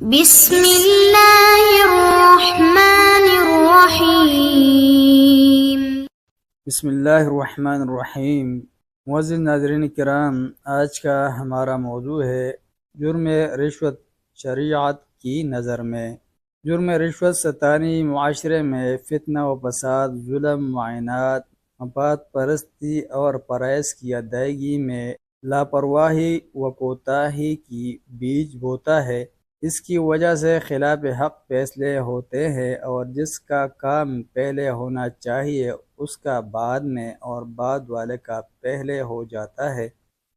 بسم اللہ الرحمن الرحیم۔ بسم اللہ الرحمن الرحیم۔ معزز ناظرین کرام، آج کا ہمارا موضوع ہے جرم رشوت شریعت کی نظر میں۔ جرم رشوت ستانی معاشرے میں فتنہ و فساد، ظلم، معائنات، مفاد پرستی اور فرائض کی ادائیگی میں لاپرواہی و کوتاہی کی بیج بوتا ہے۔ اس کی وجہ سے خلاف حق فیصلے ہوتے ہیں اور جس کا کام پہلے ہونا چاہیے اس کا بعد میں اور بعد والے کا پہلے ہو جاتا ہے۔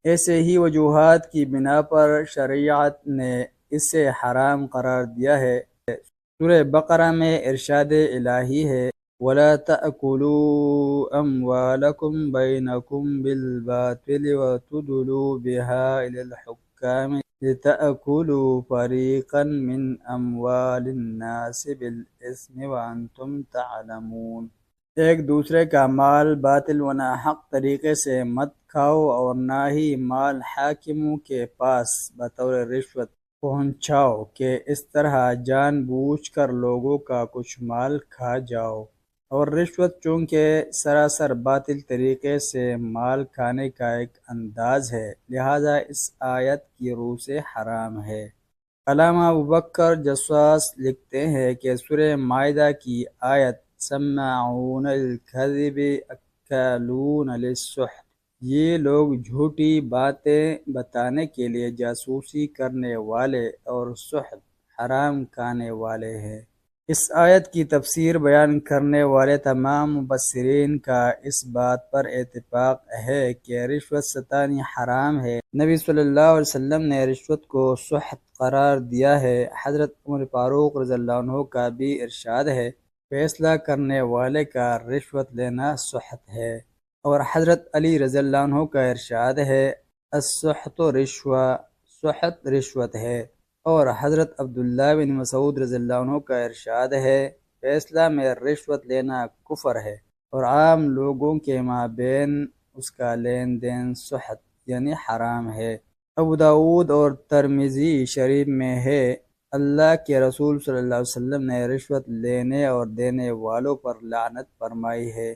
ایسے ہی وجوہات کی بنا پر شریعت نے اسے حرام قرار دیا ہے۔ سورہ بقرہ میں ارشاد الہی ہے وَلَا تَأْكُلُوا أَمْوَالَكُمْ بَيْنَكُمْ بِالْبَاطِلِ وَتُدْلُوا بِهَا إِلَى الْحُكَّامِ لِتَأْكُلُوا فَرِيقًا مِنْ أَمْوَالِ النَّاسِ بِالْإِثْمِ وَأَنْتُمْ تَعْلَمُونَ۔ ایک دوسرے کا مال باطل و ناحق طریقے سے مت کھاؤ اور نہ ہی مال حاکموں کے پاس بطور رشوت پہنچاؤ کہ اس طرح جان بوجھ کر لوگوں کا کچھ مال کھا جاؤ۔ اور رشوت چونکہ سراسر باطل طریقے سے مال کھانے کا ایک انداز ہے، لہذا اس آیت کی روح سے حرام ہے۔ علامہ ابوبکر جساس لکھتے ہیں کہ سورہ مائدہ کی آیت سماعون للکذب اکالون للسحت، یہ لوگ جھوٹی باتیں بتانے کے لیے جاسوسی کرنے والے اور سحت حرام کھانے والے ہیں۔ اس آیت کی تفسیر بیان کرنے والے تمام مفسرین کا اس بات پر اتفاق ہے کہ رشوت ستانی حرام ہے۔ نبی صلی اللہ علیہ وسلم نے رشوت کو سحت قرار دیا ہے۔ حضرت عمر فاروق رضی اللہ عنہ کا بھی ارشاد ہے فیصلہ کرنے والے کا رشوت لینا سحت ہے، اور حضرت علی رضی اللہ عنہ کا ارشاد ہے السحت رشوہ، سحت رشوت ہے، اور حضرت عبداللہ بن مسعود رضی اللہ عنہ کا ارشاد ہے فیصلہ میں رشوت لینا کفر ہے، اور عام لوگوں کے مابین اس کا لین دین سحت یعنی حرام ہے۔ ابو داؤد اور ترمذی شریف میں ہے اللہ کے رسول صلی اللہ علیہ وسلم نے رشوت لینے اور دینے والوں پر لعنت فرمائی ہے۔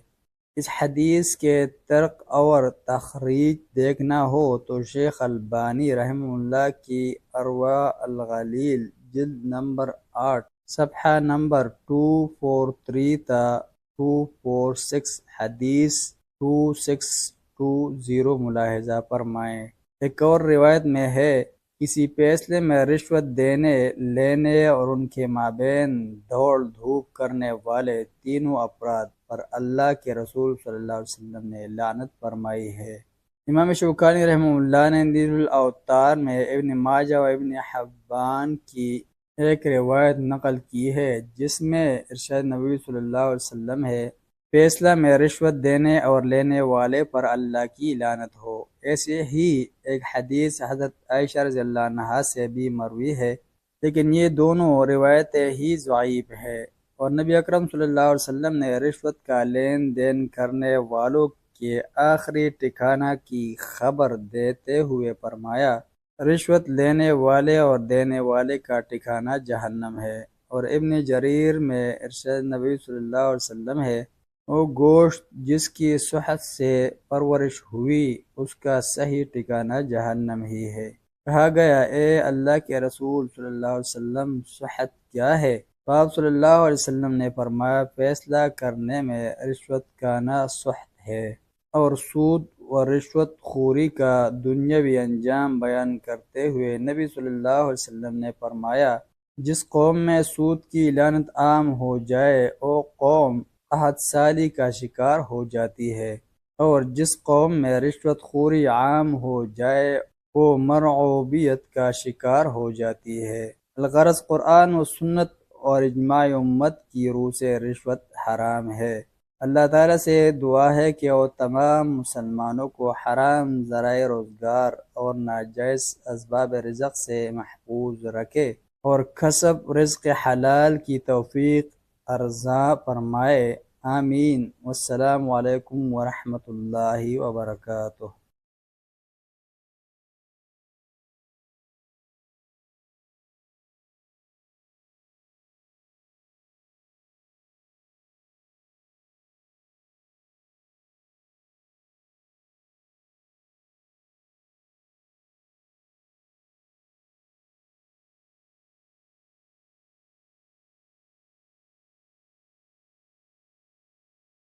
اس حدیث کے ترک اور تخریج دیکھنا ہو تو شیخ البانی رحمہ اللہ کی ارواء الغلیل جلد نمبر 8 صفحہ نمبر 243 تا 246 حدیث 2620 ملاحظہ فرمائیں۔ ایک اور روایت میں ہے کسی فیصلے میں رشوت دینے، لینے اور ان کے مابین دوڑ دھوپ کرنے والے تینوں افراد پر اللہ کے رسول صلی اللہ علیہ وسلم نے لعنت فرمائی ہے۔ امام شوکانی رحمہ اللہ نے نیل الاوطار میں ابن ماجہ و ابن حبان کی ایک روایت نقل کی ہے جس میں ارشاد نبی صلی اللہ علیہ وسلم ہے فیصلہ میں رشوت دینے اور لینے والے پر اللہ کی لعنت ہو۔ ایسے ہی ایک حدیث حضرت عائشہ رضی اللہ عنہا سے بھی مروی ہے، لیکن یہ دونوں روایتیں ہی ضعیف ہے، اور نبی اکرم صلی اللہ علیہ وسلم نے رشوت کا لین دین کرنے والوں کے آخری ٹھکانہ کی خبر دیتے ہوئے فرمایا رشوت لینے والے اور دینے والے کا ٹھکانہ جہنم ہے، اور ابن جریر میں ارشاد نبی صلی اللہ علیہ وسلم ہے وہ گوشت جس کی صحت سے پرورش ہوئی اس کا صحیح ٹھکانہ جہنم ہی ہے۔ کہا گیا اے اللہ کے رسول صلی اللہ علیہ وسلم صحت کیا ہے؟ تو آپ صلی اللہ علیہ وسلم نے فرمایا فیصلہ کرنے میں رشوت کھانا صحت ہے۔ اور سود و رشوت خوری کا دنیاوی انجام بیان کرتے ہوئے نبی صلی اللہ علیہ وسلم نے فرمایا جس قوم میں سود کی لعنت عام ہو جائے وہ قوم قحط سالی کا شکار ہو جاتی ہے، اور جس قوم میں رشوت خوری عام ہو جائے وہ مرعوبیت کا شکار ہو جاتی ہے۔ الغرض قرآن و سنت اور اجماع امت کی روح سے رشوت حرام ہے۔ اللہ تعالیٰ سے دعا ہے کہ وہ تمام مسلمانوں کو حرام ذرائع روزگار اور ناجائز اسباب رزق سے محفوظ رکھے اور کسب رزق حلال کی توفیق ارزاں فرمائے، آمین۔ والسلام علیکم ورحمۃ اللہ وبرکاتہ۔